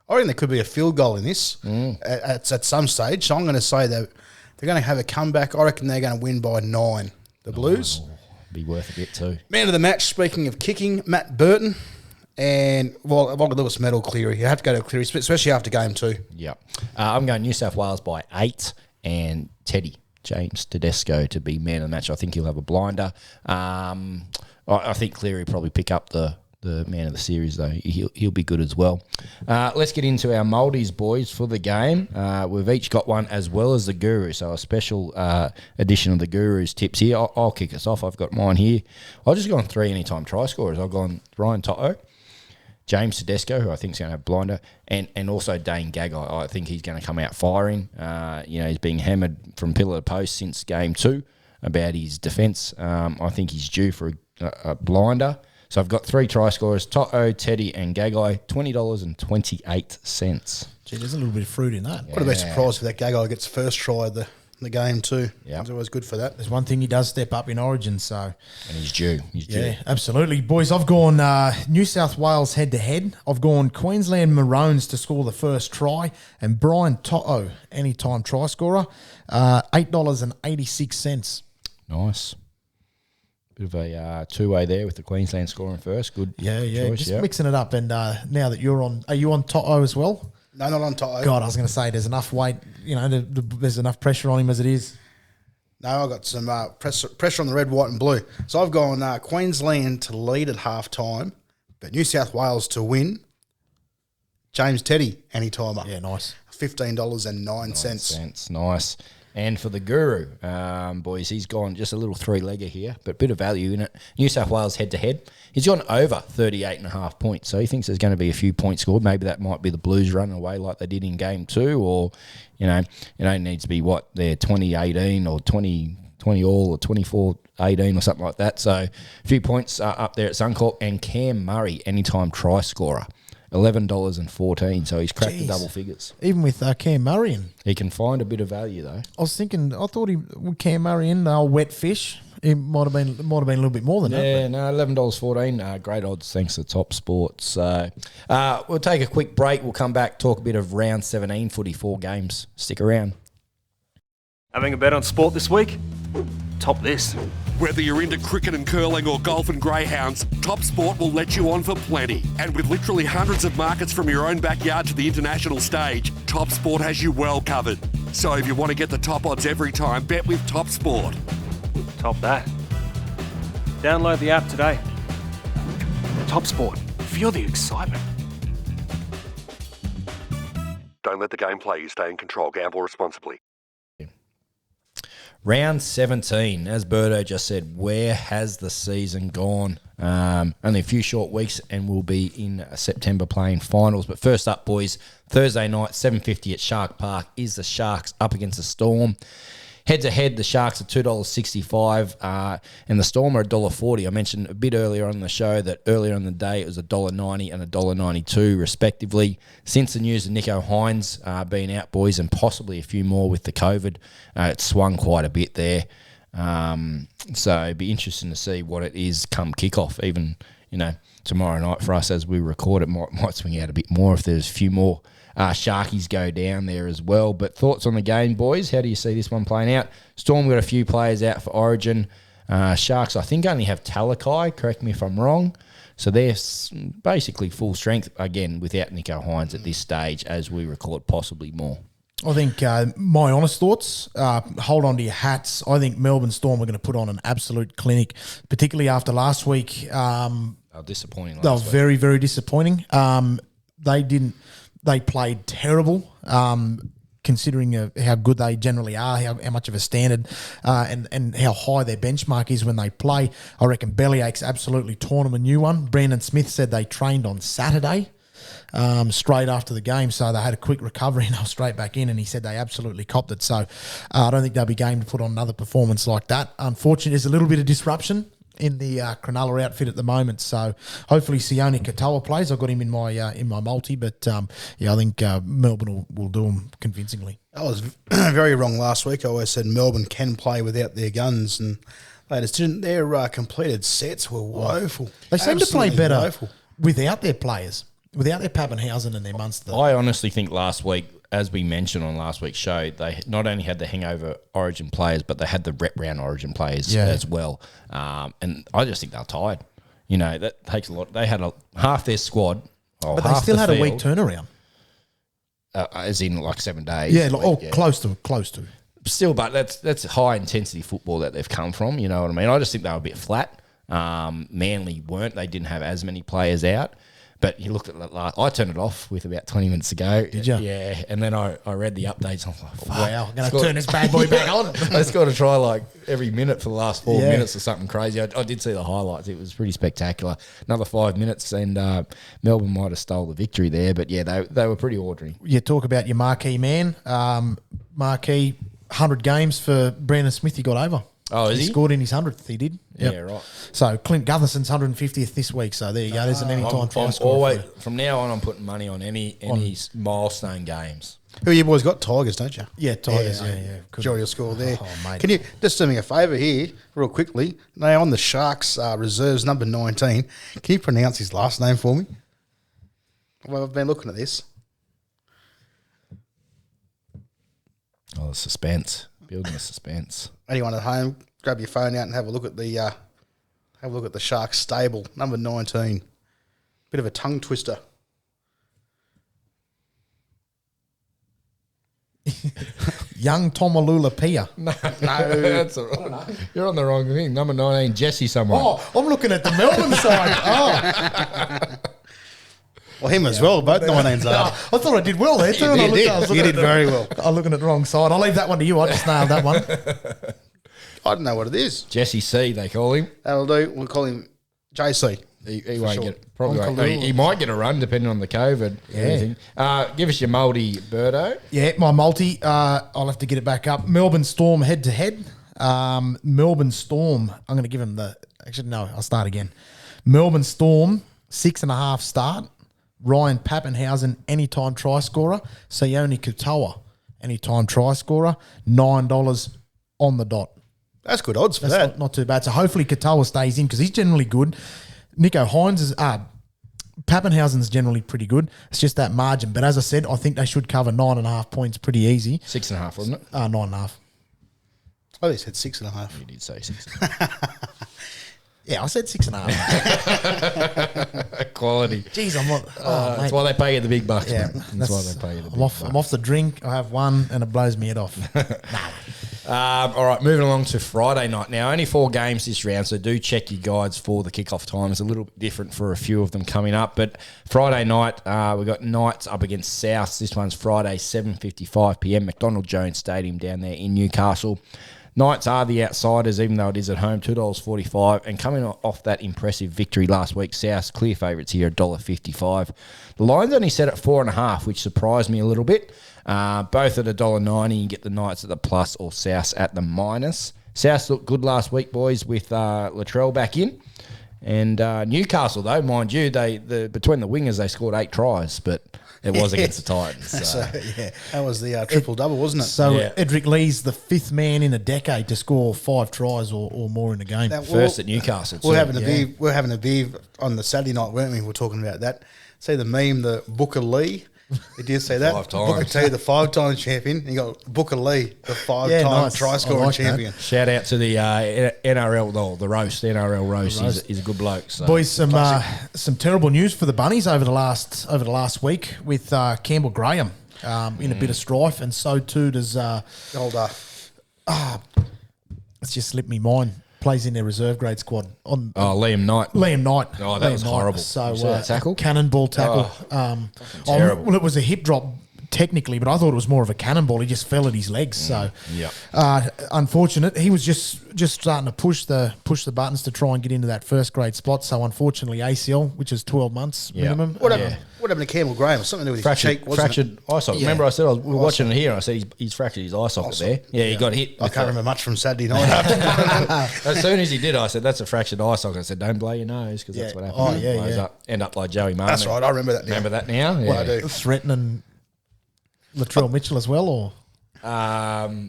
I reckon there could be a field goal in this at some stage. So I'm going to say that they're going to have a comeback. I reckon they're going to win by 9. The Blues. Be worth a bit too. Man of the match, speaking of kicking, Matt Burton. And, well, Wally Lewis medal Cleary. You have to go to Cleary, especially after game 2. Yep. I'm going New South Wales by 8 and Teddy, James Tedesco, to be man of the match. I think he'll have a blinder. I think Cleary will probably pick up the man of the series, though. He'll be good as well. Let's get into our Maldives, boys, for the game. We've each got one as well as the Guru, so a special edition of the Guru's tips here. I'll kick us off. I've got mine here. I've just gone 3 anytime try scorers. I've gone Ryan Toto, James Tedesco, who I think is going to have blinder, and also Dane Gagai. I think he's going to come out firing. He's being hammered from pillar to post since game 2 about his defence. I think he's due for a blinder. So I've got 3 try scorers, Toto, Teddy and Gagai, $20.28. Gee, there's a little bit of fruit in that. What a bit surprised if that Gagai gets first try of the game too. Yeah. It's always good for that. There's one thing he does step up in Origin, so. And he's due. Yeah, absolutely. Boys, I've gone New South Wales head-to-head. I've gone Queensland Maroons to score the first try and Brian Toto, anytime try scorer, $8.86. Nice. Bit of a two-way there with the Queensland scoring first. Good choice, just mixing it up. And now that you're on, are you on Toto as well? No, not on Toto. God, I was going to say there's enough weight, there's enough pressure on him as it is. No, I've got some pressure on the red, white and blue. So I've gone Queensland to lead at half-time, but New South Wales to win. James Teddy, any-timer. Yeah, nice. $15.09. Nice. And for the Guru, boys, he's gone just a little 3-legger here, but bit of value in it. New South Wales head-to-head. He's gone over 38.5 points, so he thinks there's going to be a few points scored. Maybe that might be the Blues running away like they did in Game 2, or, it needs to be, they're 20-18 or 20 all or 24-18 or something like that. So a few points up there at Suncorp. And Cam Murray, anytime try scorer. $11.14, so he's cracked the double figures. Even with Cam Murray in. He can find a bit of value though. I thought with Cam Murray in, wet fish, it might have been a little bit more than that. Yeah, no, $11.14, great odds thanks to TopSport. So we'll take a quick break. We'll come back, talk a bit of round 17 footy, 4 games. Stick around. Having a bet on sport this week? Top this. Whether you're into cricket and curling or golf and greyhounds, TopSport will let you on for plenty. And with literally hundreds of markets from your own backyard to the international stage, TopSport has you well covered. So if you want to get the top odds every time, bet with TopSport. Top that. Download the app today. TopSport. Feel the excitement. Don't let the game play you. Stay in control. Gamble responsibly. Round 17, as Birdo just said, where has the season gone? Only a few short weeks and we'll be in September playing finals. But first up, boys, Thursday night, 7:50 at Shark Park, is the Sharks up against the Storm. Head-to-head, the Sharks are $2.65 and the Storm are $1.40. I mentioned a bit earlier on in the show that earlier in the day it was $1.90 and $1.92 respectively. Since the news of Nico Hines being out, boys, and possibly a few more with the COVID, it swung quite a bit there. So it'd be interesting to see what it is come kickoff. Even, tomorrow night for us as we record, it might swing out a bit more if there's a few more Sharkies go down there as well. But thoughts on the game, boys? How do you see this one playing out? Storm got a few players out for Origin. Sharks, I think, only have Talakai. Correct me if I'm wrong. So they're basically full strength, again, without Nico Hines at this stage as we record, possibly more. I think my honest thoughts, hold on to your hats. I think Melbourne Storm are going to put on an absolute clinic, particularly after last week. They were disappointing They were last week. very, very disappointing. They played terrible, considering how good they generally are, how much of a standard, and how high their benchmark is when they play. I reckon Bellyache's absolutely torn them a new one. Brandon Smith said they trained on Saturday. straight after the game, so they had a quick recovery and they were straight back in, and he said they absolutely copped it. So I don't think they'll be game to put on another performance like that. Unfortunately, there's a little bit of disruption in the Cronulla outfit at the moment, so hopefully Sione Katoa plays. I've got him in my multi, but I think Melbourne will do him convincingly. I was very wrong last week. I always said Melbourne can play without their guns, and they just didn't. Their completed sets were woeful. They seem to play Absolutely better woeful. without their players, without their Pappenhausen and their Munster. I honestly think last week, as we mentioned on last week's show, they not only had the hangover Origin players, but they had the rep round Origin players as well. And I just think they're tired. You know, that takes a lot. They had half their squad. But they still had a week turnaround. As in like 7 days. Yeah, close to. Still, but that's high intensity football that they've come from. You know what I mean? I just think they were a bit flat. Manly weren't. They didn't have as many players out. But you looked at that last. I turned it off with about 20 minutes to go. Did you? Yeah. And then I read the updates. I'm like, wow, I'm going to turn this bad boy back on. I just got to try like every minute for the last 4 minutes or something crazy. I did see the highlights. It was pretty spectacular. Another 5 minutes and Melbourne might have stole the victory there. But yeah, they were pretty ordinary. You talk about your marquee man. Marquee 100 games for Brandon Smith. He got over. Oh, is he? He scored in his 100th. He did. Yeah, right. So Clint Gutherson's 150th this week. So there you go. There's an anytime try score. Always, from now on, I'm putting money on any milestone games. Who you boys got? Tigers, don't you? Yeah, Tigers. Yeah. Majority will score there. Oh, mate. Can you just do me a favour here, real quickly? Now on the Sharks reserves, number 19. Can you pronounce his last name for me? Well, I've been looking at this. Oh, the suspense. Building the suspense. Anyone at home, grab your phone out and have a look at the Sharks stable, number 19. Bit of a tongue twister. Young Tomalula Pia. No, that's all right. You're on the wrong thing. Number 19, Jesse someone. Oh, I'm looking at the Melbourne side. Oh. Well, him as well. Both 19s are. I thought I did well there too. You did very well. I'm looking at the wrong side. I'll leave that one to you. I just nailed that one. I don't know what it is. Jesse C, they call him. That'll do. We'll call him JC. He won't get probably won't. He might get a run depending on the COVID. Yeah. Give us your multi, Birdo. Yeah, my multi. I'll have to get it back up. Melbourne Storm head to head. Melbourne Storm. I'm going to give him the. Actually, no. I'll start again. Melbourne Storm 6.5 start. Ryan Pappenhausen anytime try scorer. Sione Katoa anytime try scorer. $9 on the dot. That's good odds for that. Not too bad. So hopefully Katoa stays in because he's generally good. Nico Hines is Pappenhausen's generally pretty good. It's just that margin. But as I said, I think they should cover 9.5 points pretty easy. 6.5, wasn't it? 9.5. Oh, they said 6.5. You did say 6. Yeah, I said 6.5. Quality. Jeez, I'm not. That's why they pay you the big bucks. Yeah, That's why they pay you the big bucks. I'm off the drink. I have one, and it blows me head off. All right, moving along to Friday night. Now, only 4 games this round, so do check your guides for the kickoff time. It's a little bit different for a few of them coming up. But Friday night, we've got Knights up against Souths. This one's Friday, 7:55 p.m. McDonald Jones Stadium down there in Newcastle. Knights are the outsiders, even though it is at home, $2.45. And coming off that impressive victory last week, Souths clear favourites here, $1.55. The line's only set at 4.5, which surprised me a little bit. Both at $1.90. You get the Knights at the plus or Souths at the minus. Souths looked good last week, boys, with Latrell back in. And Newcastle, though, mind you, between the wingers, they scored 8 tries, but it was against the Titans. So. That was the triple-double, wasn't it? So Edric Lee's the 5th man in a decade to score 5 tries or more in a game. First at Newcastle. We're having a beer on the Saturday night, weren't we? We were talking about that. See the meme, the Booker Lee. He did say that. 5 times. Booker T, the 5-time champion. You got Booker Lee, the 5-time try-scoring champion. That. Shout out to the NRL, the roast. The NRL roast. He's a good bloke. So. Boys, some terrible news for the Bunnies over the last week with Campbell Graham in a bit of strife, and so too does it's just slipped me mind. Plays in their reserve grade squad on Liam Knight. Oh, that was horrible. So tackle, cannonball tackle. terrible. Well, it was a hip drop technically, but I thought it was more of a cannonball. He just fell at his legs. So, unfortunate. He was just starting to push the buttons to try and get into that first grade spot. So, unfortunately, ACL, which is 12 months minimum. What happened to Campbell Graham? Something to do with his cheek, wasn't fractured eye socket. Yeah. Remember, I said we were watching it here, and I said he's fractured his eye socket there. Yeah, he got hit. I can't remember much from Saturday night. As soon as he did, I said, that's a fractured eye socket. I said, don't blow your nose, because that's what happens. Oh, yeah, Blows yeah. up, end up like Joey Martin. That's right. I remember that now. Remember that now? Yeah. Well, I do. Threatening Latrell Mitchell as well, or? No.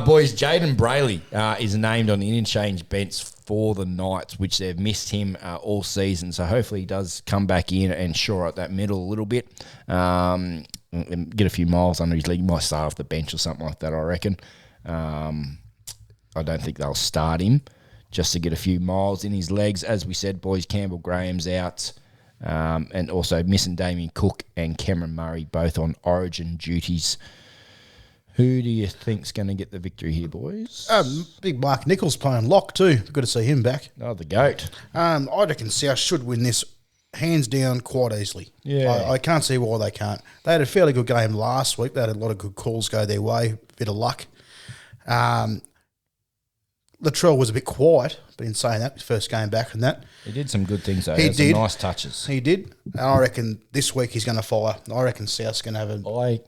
Boys, Jaden Brayley is named on the interchange bench for the Knights, which they've missed him all season. So hopefully he does come back in and shore up that middle a little bit, and get a few miles under his leg. He might start off the bench or something like that, I reckon. I don't think they'll start him just to get a few miles in his legs. As we said, boys, Campbell Graham's out. And also missing Damien Cook and Cameron Murray, both on origin duties. Who do you think's going to get the victory here, boys? Big Mark Nichols playing lock too. Good to see him back. Oh, the GOAT. I reckon South should win this hands down quite easally. Yeah. I can't see why they can't. They had a fairly good game last week. They had a lot of good calls go their way, bit of luck. Latrell was a bit quiet, but in saying that, his first game back and that. He did some good things, though. He Had some did. nice touches. He did. And I reckon this week he's going to fire. I reckon South's going to have I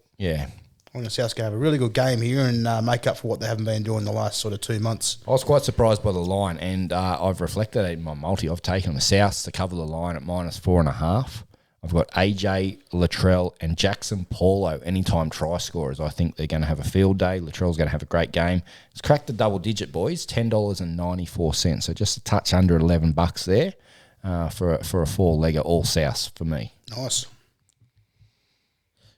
reckon South's going to have a really good game here and make up for what they haven't been doing the last sort of 2 months. was quite surprised by the line, and I've reflected it in my multi. I've taken the Souths to cover the line at -4.5. I've got AJ, Latrell, and Jackson Paulo, anytime try scorers. I think they're going to have a field day. Latrell's going to have a great game. It's cracked the double digit, boys, $10.94. So just a touch under $11 there for a 4-legger, all Souths for me. Nice.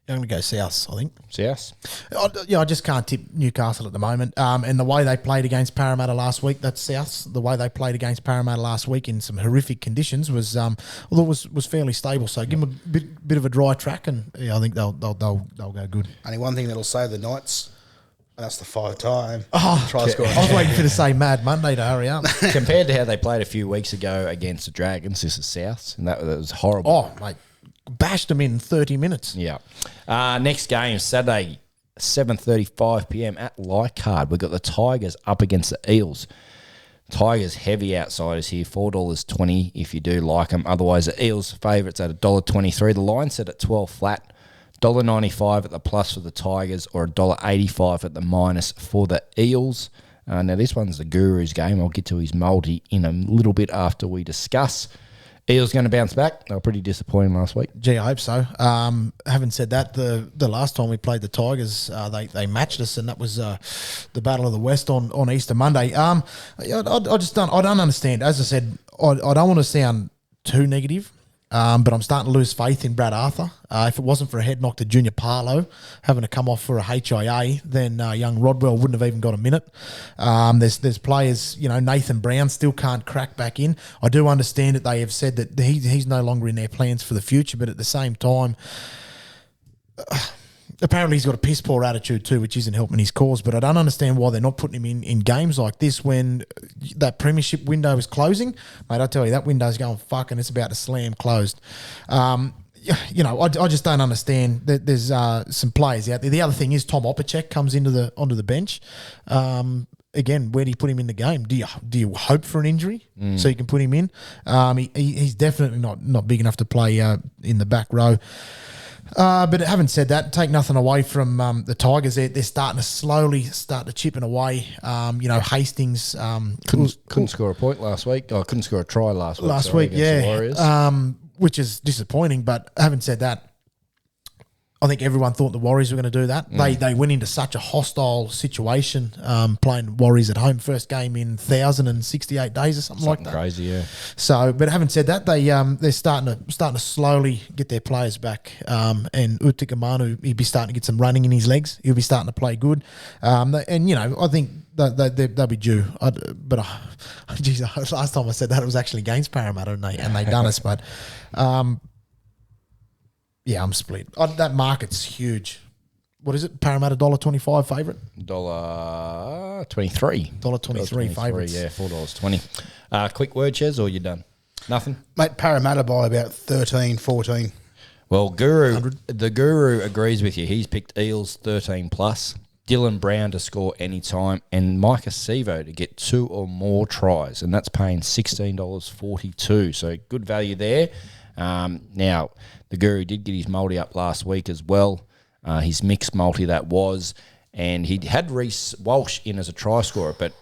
I'm going to go South, I think. Souths? I just can't tip Newcastle at the moment. And the way they played against Parramatta last week, that's Souths. The way they played against Parramatta last week in some horrific conditions was, although was fairly stable. So give them a bit of a dry track, and I think they'll go good. Only one thing that'll save the Knights, and that's the 5-time try scorer. I was waiting for you to say Mad Monday to hurry up. Compared to how they played a few weeks ago against the Dragons, this is Souths, and that was horrible. Oh, mate. Bashed them in 30 minutes. Yeah. Next game, Saturday, 7:35 p.m. at Leichhardt. We've got the Tigers up against the Eels. Tigers heavy outsiders here, $4.20 if you do like them. Otherwise, the Eels favourites at $1.23. The line set at 12 flat. $1.95 at the plus for the Tigers, or $1.85 at the minus for the Eels. Now, this one's the Guru's game. I'll get to his multi in a little bit after we discuss. Eels going to bounce back. They were pretty disappointing last week. Gee, I hope so. Having said that, the last time we played the Tigers, they matched us, and that was the Battle of the West on Easter Monday. I don't understand. As I said, I don't want to sound too negative, but I'm starting to lose faith in Brad Arthur. If it wasn't for a head knock to Junior Parlow having to come off for a HIA, then young Rodwell wouldn't have even got a minute. There's players, Nathan Brown still can't crack back in. I do understand that they have said that he's no longer in their plans for the future, but at the same time, apparently he's got a piss poor attitude too, which isn't helping his cause. But I don't understand why they're not putting him in games like this when that premiership window is closing. Mate, I tell you, that window's going fucking, it's about to slam closed. I just don't understand that there's some players out there. The other thing is Tom Opacek comes onto the bench. Again, where do you put him in the game? Do you hope for an injury so you can put him in? He's definitely not big enough to play in the back row. But having said that, take nothing away from the Tigers. They're starting to slowly chipping away. Hastings couldn't score a point last week. I couldn't score a try last week. Yeah. The Warriors. Which is disappointing. But having said that, I think everyone thought the Warriors were going to do that. They went into such a hostile situation playing Warriors at home. First game in 1,068 days or something like that. Crazy, yeah. So, but having said that, they're starting to slowly get their players back. And Utikamanu, he'll be starting to get some running in his legs. He'll be starting to play good. I think they'll be due. Geez, last time I said that, it was actually against Parramatta, and they done us. But yeah, I'm split. That market's huge. What is it? Parramatta $1.25 favourite? $1.23. $1.23 favourites. Yeah, $4.20. Quick word, Ches, or you done? Nothing? Mate, Parramatta by about 13, 14. Well, the Guru agrees with you. He's picked Eels 13+, Dylan Brown to score anytime, and Micah Sevo to get 2 or more tries, and that's paying $16.42. So good value there. Now, the Guru did get his multi up last week as well. His mixed multi that was, and he had Reece Walsh in as a try scorer, but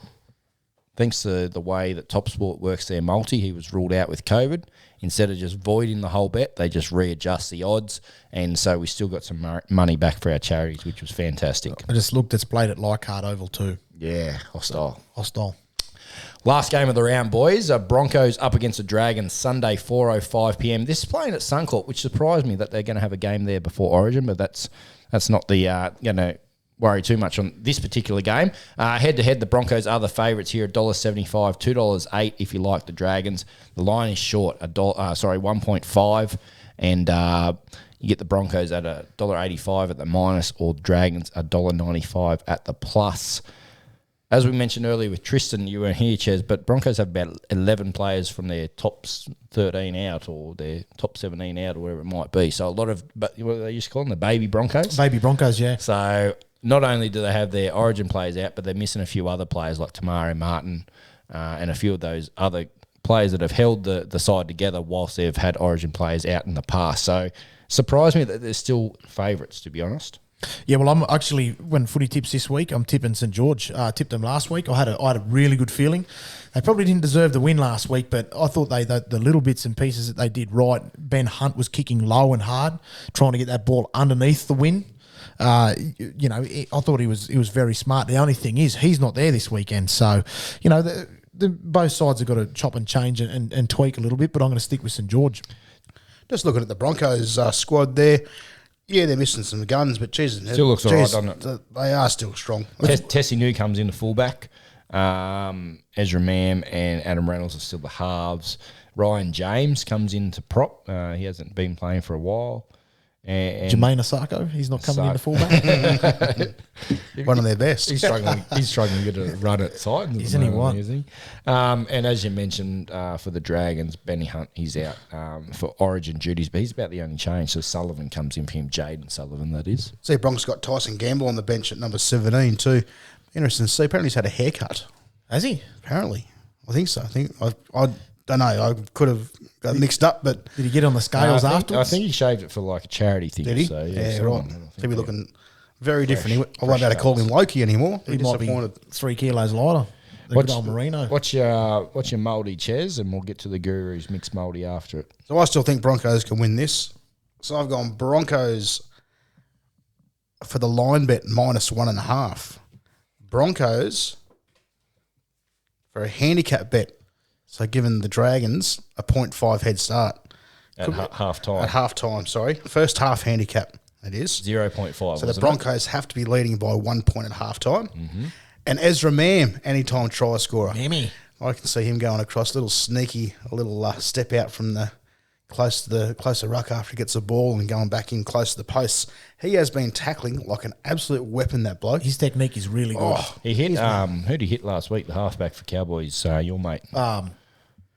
thanks to the way that TopSport works their multi, he was ruled out with COVID. Instead of just voiding the whole bet, they just readjust the odds, and so we still got some money back for our charities, which was fantastic. I just looked, it's played at Leichhardt Oval too. Yeah, hostile. Last game of the round, boys. Broncos up against the Dragons, Sunday, 4:05 p.m. This is playing at Suncorp, which surprised me that they're going to have a game there before Origin, but that's not the worry too much on this particular game. Head-to-head, the Broncos are the favourites here, $1.75, $2.08 if you like the Dragons. The line is short, 1.5, and you get the Broncos at $1.85 at the minus, or Dragons $1.95 at the plus. As we mentioned earlier with Tristan, you weren't here, Ches, but Broncos have about 11 players from their top 13 out or their top 17 out or whatever it might be. So a lot of, what they used to call them, the baby Broncos? Baby Broncos, yeah. So not only do they have their Origin players out, but they're missing a few other players like Tamari Martin and a few of those other players that have held the side together whilst they've had Origin players out in the past. So surprised me that they're still favourites, to be honest. Yeah, well, I'm actually, when footy tips this week, I'm tipping St George. Tipped them last week. I had a really good feeling. They probably didn't deserve the win last week, but I thought the little bits and pieces that they did right. Ben Hunt was kicking low and hard, trying to get that ball underneath the win. I thought he was very smart. The only thing is he's not there this weekend, so both sides have got to chop and change and tweak a little bit. But I'm going to stick with St George. Just looking at the Broncos squad there. Yeah, they're missing some guns, but Jesus, still looks all right, doesn't it? They are still strong. Tessie New comes in the fullback. Ezra Mam and Adam Reynolds are still the halves. Ryan James comes into prop. He hasn't been playing for a while. And Jermaine Asako, he's not coming in the fullback. One of their best. He's struggling to get a run at side. Isn't he? And as you mentioned, for the Dragons, Benny Hunt, he's out for Origin duties, but he's about the only change. So Sullivan comes in for him, Jaden Sullivan, that is. See, Broncos got Tyson Gamble on the bench at number 17 too. Interesting to see. Apparently he's had a haircut. Has he? Apparently. I think so. I don't know. I could have got mixed up, but did he get on the scales afterwards? I think he shaved it for like a charity thing. Did he? So, yeah, right. He'll be looking very different. I won't be able to call him Loki anymore. He might be 3 kilos lighter. Good old Merino. What's your mouldy, Ches? And we'll get to the Guru's mixed mouldy after it. So I still think Broncos can win this. So I've gone Broncos for the line bet -1.5. Broncos for a handicap bet. So giving the Dragons a 0.5 head start. At half time. At half time, sorry. First half handicap, it is. 0.5. So the Broncos have to be leading by 1 point at half time. Mm-hmm. And Ezra Mam, anytime try scorer. Mammy. I can see him going across, a little step out from the close to ruck after he gets the ball and going back in close to the posts. He has been tackling like an absolute weapon, that bloke. His technique is really good. He hit, who did he hit last week? The halfback for Cowboys, your mate.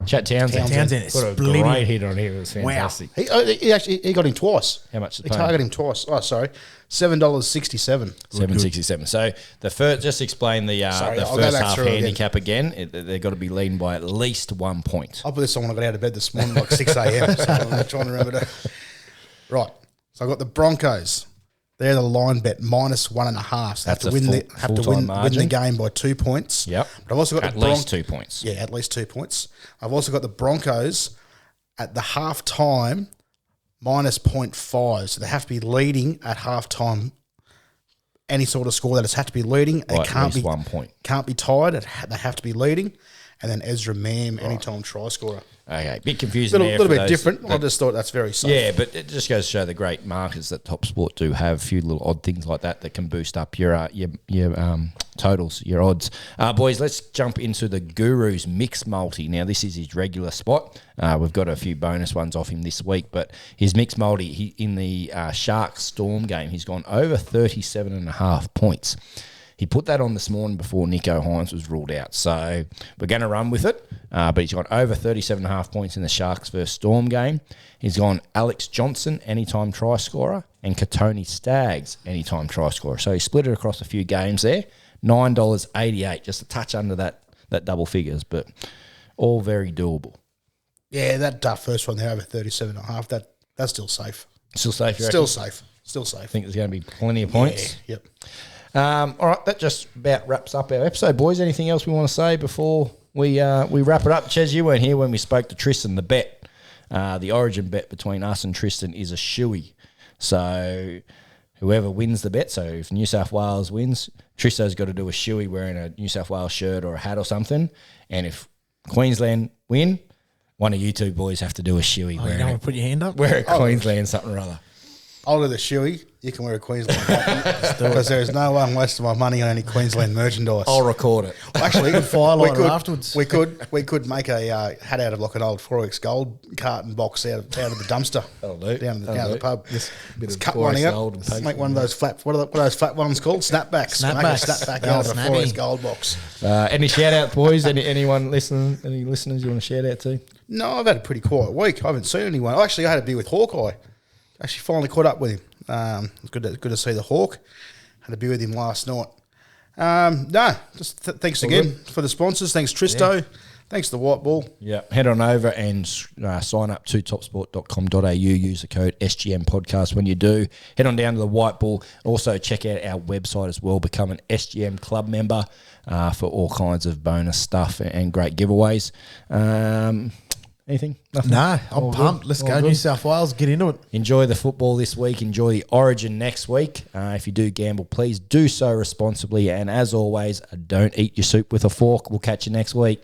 Chat Townsend. Put a great hit on him. It was fantastic. Wow. He got him twice. How much? He targeted him twice. Oh, sorry. $7.67. $7.67. So the first, just explain the first half handicap again. They've got to be leading by at least 1 point. I put this on when I got out of bed this morning, like 6 a.m. So I'm trying to remember to. Right. So I got the Broncos. They're the line bet -1.5. So That's have to win the game by 2 points. Yep. But I've also got at least 2 points. Yeah, at least 2 points. I've also got the Broncos at the half time -0.5. So they have to be leading at half time. Any sort of score that has had to be leading. It can't be 1 point. Can't be tied. They have to be leading. And then Ezra Mam, anytime try scorer. Okay, bit confusing. A little bit different. I just thought that's very safe. Yeah, but it just goes to show the great markers that TopSport do have. A few little odd things like that can boost up your totals, your odds. Boys, let's jump into the Guru's mixed multi. Now, this is his regular spot. We've got a few bonus ones off him this week, but his mixed multi, in the Sharks Storm game, he's gone over 37.5 points. He put that on this morning before Nico Hines was ruled out. So we're going to run with it. But he's got over 37.5 points in the Sharks versus Storm game. He's gone Alex Johnson, anytime try scorer, and Katoni Staggs, anytime try scorer. So he split it across a few games there. $9.88, just a touch under that double figures, but all very doable. Yeah, that first one there over 37.5, that's still safe. Still safe, you Still reckon? safe. Still safe. I think there's going to be plenty of points. Yeah, yep. All right, that just about wraps up our episode, boys. Anything else we want to say before we wrap it up? Ches, you weren't here when we spoke to Tristan. The bet, the origin bet between us and Tristan is a shoey. So whoever wins the bet, so if New South Wales wins, Tristo's got to do a shoey wearing a New South Wales shirt or a hat or something. And if Queensland win, one of you two boys have to do a shoey. You don't want to put your hand up? Wear a Queensland something or other. I'll do the shoey. You can wear a Queensland hat because there is no one wasting my money on any Queensland merchandise. I'll record it. Well, actually, Firelighter afterwards. We could make a hat out of like an old 4X Gold carton box out of the dumpster. That'll do. Down the pub. Bit Cut of one 4X out. Gold and Just paste make one of it. those flat. What are those flat ones called? Snapbacks. Make a Snapbacks. snapback Oh, out of a snappy. 4X Gold box. Any shout out, boys? Anyone listening? Any listeners you want to shout out to? No, I've had a pretty quiet week. I haven't seen anyone. Actually, I had a beer with Hawkeye. Actually, finally caught up with him. It's good to see the Hawk. Had a beer with him last night. Just thanks again for the sponsors. Thanks, Tristo. Yeah. Thanks to the Whitebull. Yeah, head on over and sign up to topsport.com.au. Use the code SGM Podcast when you do. Head on down to the Whitebull. Also, check out our website as well. Become an SGM club member for all kinds of bonus stuff and great giveaways. Anything? Nothing? No, I'm All pumped. good? Let's All go, good? New South Wales. Get into it. Enjoy the football this week. Enjoy the Origin next week. If you do gamble, please do so responsibly. And as always, don't eat your soup with a fork. We'll catch you next week.